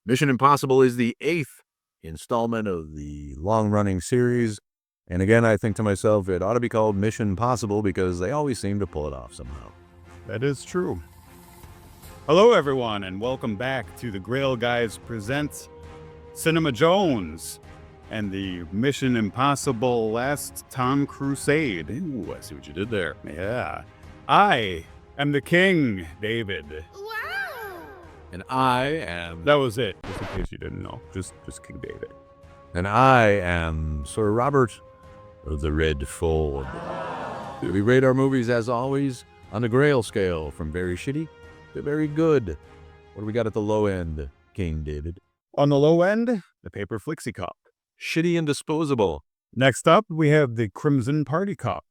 Mission Impossible is the 8th installment of the long-running series. And again, I think to myself, it ought to be called Mission Possible because they always seem to pull it off somehow. That is true. Hello, everyone, and welcome back to the Grail Guys presents Cinema Jones and the Mission Impossible Last Tom Crusade. Ooh, I see what you did there. Yeah. I am the King, David. And I am... That was it, just in case you didn't know. Just King David. And I am Sir Robert of the Red Ford. We rate our movies, as always, on the Grail Scale, from very shitty to very good. What do we got at the low end, King David? On the low end, the Paper Flixie Cup. Shitty and disposable. Next up, we have the Crimson Party Cup.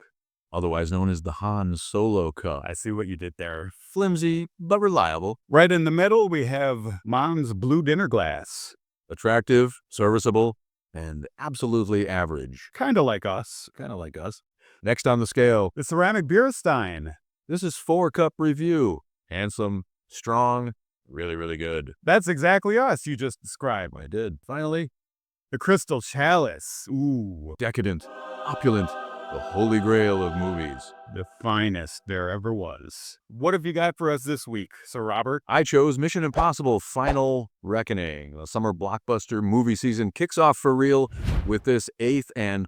Otherwise known as the Han Solo Cup. I see what you did there. Flimsy, but reliable. Right in the middle, we have Mom's Blue Dinner Glass. Attractive, serviceable, and absolutely average. Kind of like us. Kind of like us. Next on the scale, The Ceramic Beer Stein. this is 4-cup review. Handsome, strong, really, really good. That's exactly us you just described. I did. Finally, The Crystal Chalice. Ooh, decadent, opulent, the holy grail of movies. the finest there ever was. What have you got for us this week, Sir Robert? I chose Mission Impossible Final Reckoning. The summer blockbuster movie season kicks off for real with this 8th and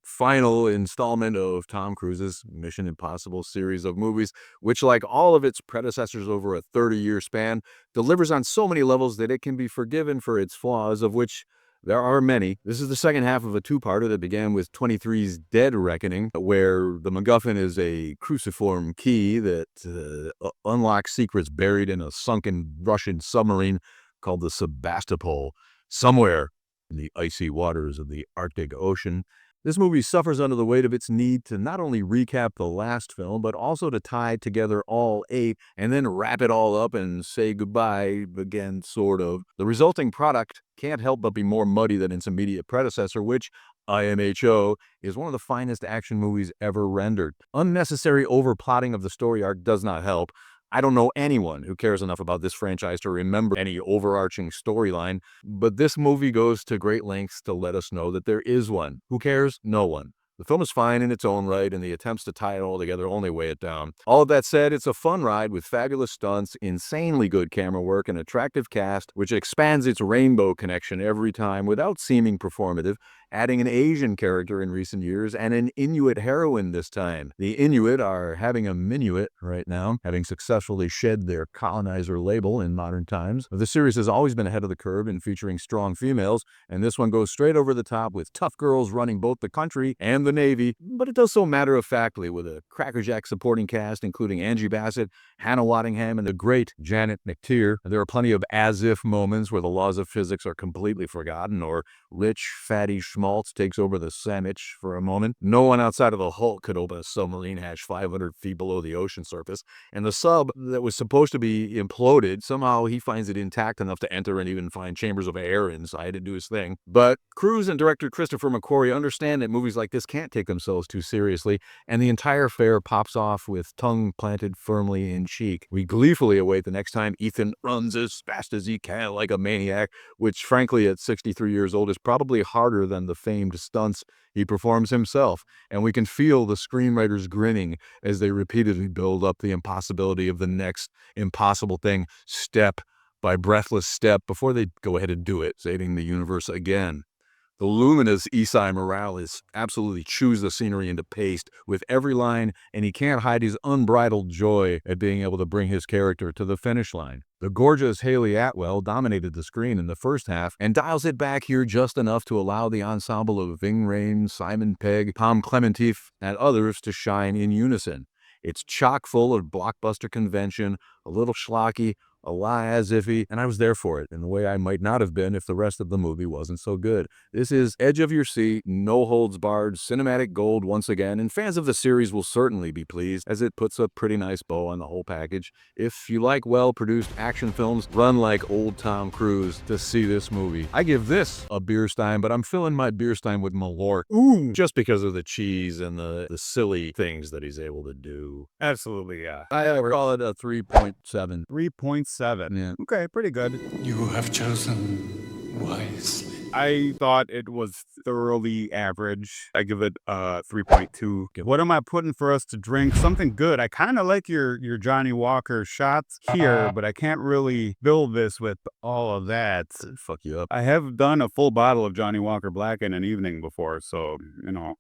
final installment of Tom Cruise's Mission Impossible series of movies, which, like all of its predecessors over a 30-year span, delivers on so many levels that it can be forgiven for its flaws, of which there are many. This is the second half of a two-parter that began with 23's Dead Reckoning, where the MacGuffin is a cruciform key that unlocks secrets buried in a sunken Russian submarine called the Sebastopol, somewhere in the icy waters of the Arctic Ocean. This movie suffers under the weight of its need to not only recap the last film, but also to tie together all 8 and then wrap it all up and say goodbye again, sort of. The resulting product can't help but be more muddy than its immediate predecessor, which, IMHO, is one of the finest action movies ever rendered. Unnecessary overplotting of the story arc does not help. I don't know anyone who cares enough about this franchise to remember any overarching storyline, but this movie goes to great lengths to let us know that there is one. Who cares? No one. The film is fine in its own right, and the attempts to tie it all together only weigh it down. All of that said, it's a fun ride with fabulous stunts, insanely good camera work, an attractive cast, which expands its rainbow connection every time without seeming performative, adding an Asian character in recent years and an Inuit heroine this time. The Inuit are having a minuet right now, having successfully shed their colonizer label in modern times. The series has always been ahead of the curve in featuring strong females, and this one goes straight over the top with tough girls running both the country and the Navy, but it does so matter-of-factly with a crackerjack supporting cast including Angie Bassett, Hannah Waddingham, and the great Janet McTeer. There are plenty of as-if moments where the laws of physics are completely forgotten, or rich, fatty schmaltz takes over the sandwich for a moment. No one outside of the Hulk could open a submarine hatch 500 feet below the ocean surface, and the sub that was supposed to be imploded, somehow he finds it intact enough to enter and even find chambers of air inside and do his thing. But Cruise and director Christopher McQuarrie understand that movies like this can't take themselves too seriously, and the entire affair pops off with tongue planted firmly in cheek. We gleefully await the next time Ethan runs as fast as he can like a maniac, which frankly at 63 years old is probably harder than the famed stunts he performs himself, and we can feel the screenwriters grinning as they repeatedly build up the impossibility of the next impossible thing, step by breathless step, before they go ahead and do it, saving the universe again. The luminous Esai Morales absolutely chews the scenery into paste with every line, and he can't hide his unbridled joy at being able to bring his character to the finish line. The gorgeous Haley Atwell dominated the screen in the first half and dials it back here just enough to allow the ensemble of Ving Rhames, Simon Pegg, Tom Clementif, and others to shine in unison. It's chock full of blockbuster convention, a little schlocky, a lot as iffy, and I was there for it in a way I might not have been if the rest of the movie wasn't so good. This is edge of your seat, no holds barred, cinematic gold once again, and fans of the series will certainly be pleased as it puts a pretty nice bow on the whole package. If you like well-produced action films, run like old Tom Cruise to see this movie. I give this a beer stein, but I'm filling my beer stein with Malort. Ooh, Just because of the cheese and the silly things that he's able to do. absolutely, yeah. I call it a 3.7. 3.7. 7. Yeah. Okay, pretty good. You have chosen wisely. I thought it was thoroughly average. I give it 3.2. What am I putting for us to drink? Something good. I kind of like your Johnny Walker shots here, but I can't really build this with all of that. Fuck you up. I have done a full bottle of Johnny Walker Black in an evening before, so,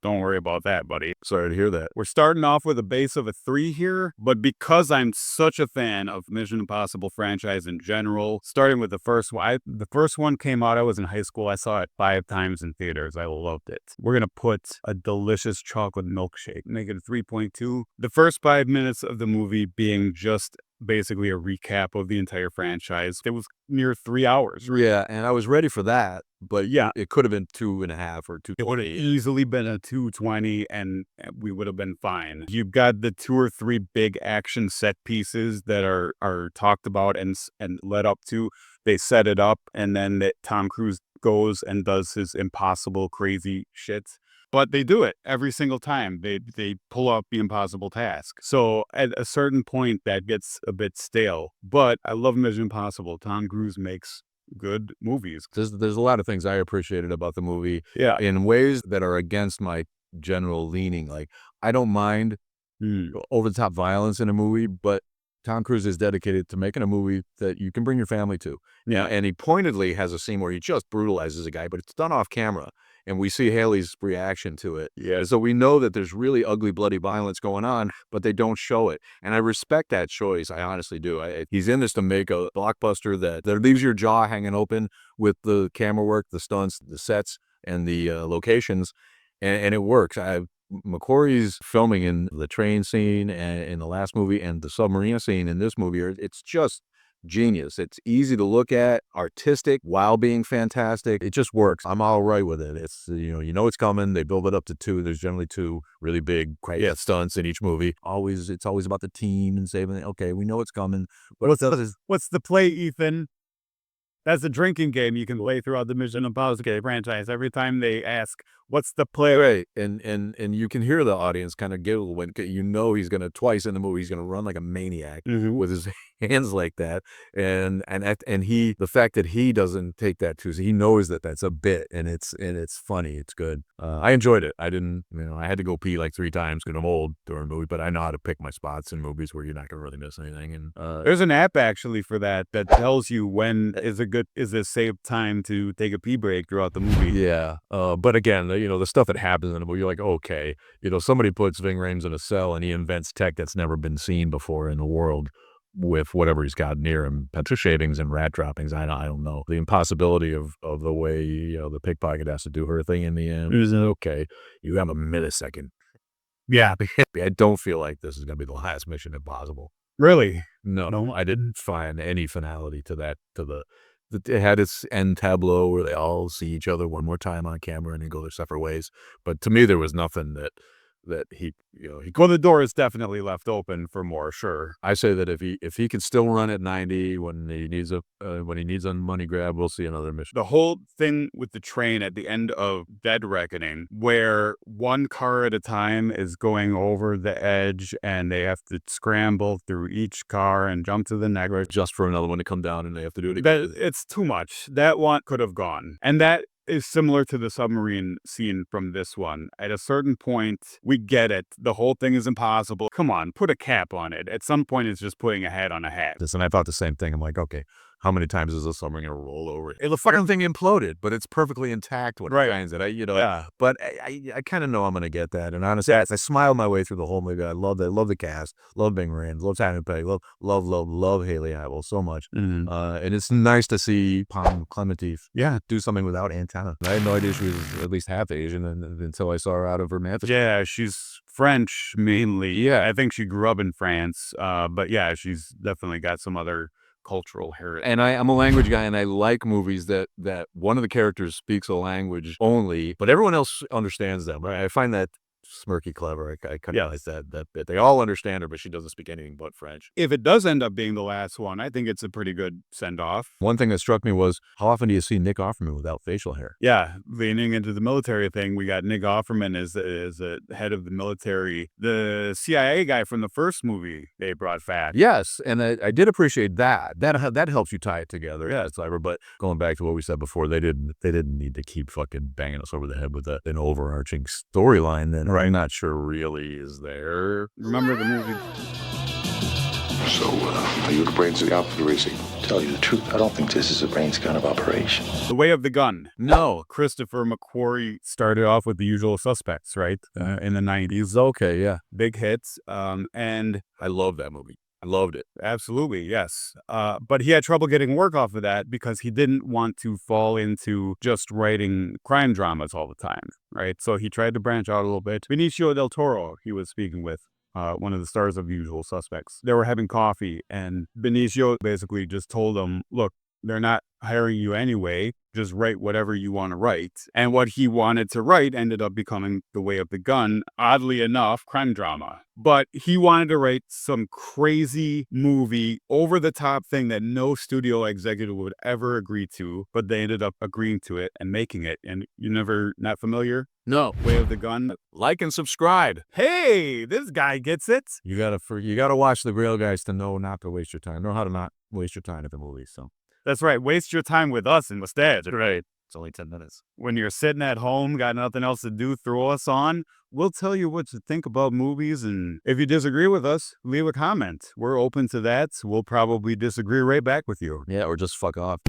don't worry about that, buddy. Sorry to hear that. We're starting off with a base of a 3 here, but because I'm such a fan of Mission Impossible franchise in general, starting with the first one, the first one came out, I was in high school, I saw it 5 times in theaters, I loved it. We're gonna put a delicious chocolate milkshake, make it a 3.2. The first 5 minutes of the movie being just basically a recap of the entire franchise. It was near 3 hours. Yeah, and I was ready for that, but Yeah. it could have been 2.5 or 2. It would have easily been a 220 and we would have been fine. You've got the 2 or 3 big action set pieces that are talked about and led up to. They set it up and then Tom Cruise goes and does his impossible crazy shit. But they do it every single time. They pull up the impossible task. So at a certain point that gets a bit stale. But I love Mission Impossible. Tom Cruise makes good movies. There's a lot of things I appreciated about the movie. Yeah. In ways that are against my general leaning. Like, I don't mind over the top violence in a movie, but Tom Cruise is dedicated to making a movie that you can bring your family to. Yeah. And he pointedly has a scene where he just brutalizes a guy, but it's done off camera. And we see Haley's reaction to it. Yeah. So we know that there's really ugly, bloody violence going on, but they don't show it. And I respect that choice. I honestly do. He's in this to make a blockbuster that leaves your jaw hanging open with the camera work, the stunts, the sets, and the locations. And it works. McQuarrie's filming in the train scene and in the last movie and the submarine scene in this movie, it's just genius. It's easy to look at, artistic while being fantastic. It just works. I'm all right with it. It's you know it's coming. They build it up to 2. There's generally 2 really big stunts in each movie. It's always about the team and saving it. Okay, we know it's coming. But What's the play, Ethan? That's a drinking game you can play throughout the Mission Impossible franchise. Every time they ask, what's the play? Right, and you can hear the audience kind of giggle when he's gonna twice in the movie he's gonna run like a maniac with his hands like that, and the fact that he doesn't take that too, so he knows that that's a bit, and it's funny, it's good. I enjoyed it. I didn't, I had to go pee like 3 times because I'm old during a movie, but I know how to pick my spots in movies where you're not gonna really miss anything. And there's an app actually for that tells you when is a safe time to take a pee break throughout the movie. Yeah, but again, the stuff that happens in the movie, you're like, okay, somebody puts Ving Rhames in a cell and he invents tech that's never been seen before in the world with whatever he's got near him, pencil shavings and rat droppings. I don't know. The impossibility of the way, the pickpocket has to do her thing in the end. Okay, you have a millisecond. Yeah. I don't feel like this is going to be the last Mission Impossible. Really? No, I didn't find any finality to that, it had its end tableau where they all see each other one more time on camera and then go their separate ways. But to me, there was nothing that he well, the door is definitely left open for more, sure. I say that if he can still run at 90 when he needs a money grab, we'll see another mission. The whole thing with the train at the end of Dead Reckoning, where one car at a time is going over the edge and they have to scramble through each car and jump to the next, just for another one to come down and they have to do it again. It's too much. That one could have gone. And that is similar to the submarine scene from this one. At a certain point, we get it. The whole thing is impossible. Come on, put a cap on it. At some point, it's just putting a hat on a hat. And I thought the same thing. I'm like, okay, how many times is a submarine going to roll over? The fucking thing imploded, but it's perfectly intact when it finds it. Yeah. But I kind of know I'm going to get that. And honestly, I smiled my way through the whole movie. I love that. Love the cast. Love Ving Rhames. Love Simon Pegg. Love Haley Atwell so much. And it's nice to see Pom Klementieff do something without antenna. I had no idea she was at least half Asian until I saw her out of her mouth. Yeah, she's French mainly. Yeah, I think she grew up in France. But yeah, she's definitely got some other cultural heritage. And I'm a language guy, and I like movies that one of the characters speaks a language only, but everyone else understands them. Right? I find that smirky clever. I kind of like that bit. They all understand her, but she doesn't speak anything but French. If it does end up being the last one, I think it's a pretty good send-off. One thing that struck me was, how often do you see Nick Offerman without facial hair? Yeah, leaning into the military thing, we got Nick Offerman as the head of the military. The CIA guy from the first movie they brought back. Yes, and I did appreciate that. That helps you tie it together. Yeah, it's clever. But going back to what we said before, they didn't need to keep fucking banging us over the head with an overarching storyline that I'm not sure really is there. Remember the movie? So, are you the brains of the outfit, or is he? Tell you the truth, I don't think this is a brains kind of operation. The Way of the Gun. No. Christopher McQuarrie started off with The Usual Suspects, right? In the 90s. Okay, yeah. Big hits. And I love that movie. I loved it. absolutely, yes. But he had trouble getting work off of that because he didn't want to fall into just writing crime dramas all the time, right? So he tried to branch out a little bit. Benicio del Toro, he was speaking with. One of the stars of The Usual Suspects. They were having coffee, and Benicio basically just told him, look, they're not hiring you anyway. Just write whatever you want to write. And what he wanted to write ended up becoming The Way of the Gun, oddly enough, crime drama. But he wanted to write some crazy movie, over-the-top thing that no studio executive would ever agree to, but they ended up agreeing to it and making it. And you never, not familiar? No. Way of the Gun. Like and subscribe. Hey, this guy gets it. You gotta watch the Grail Guys to know not to waste your time. Know how to not waste your time at the movies. So That's right. Waste your time with us instead. right. It's only 10 minutes. When you're sitting at home, got nothing else to do, throw us on. We'll tell you what to think about movies. And if you disagree with us, leave a comment. We're open to that. We'll probably disagree right back with you. Yeah, or just fuck off.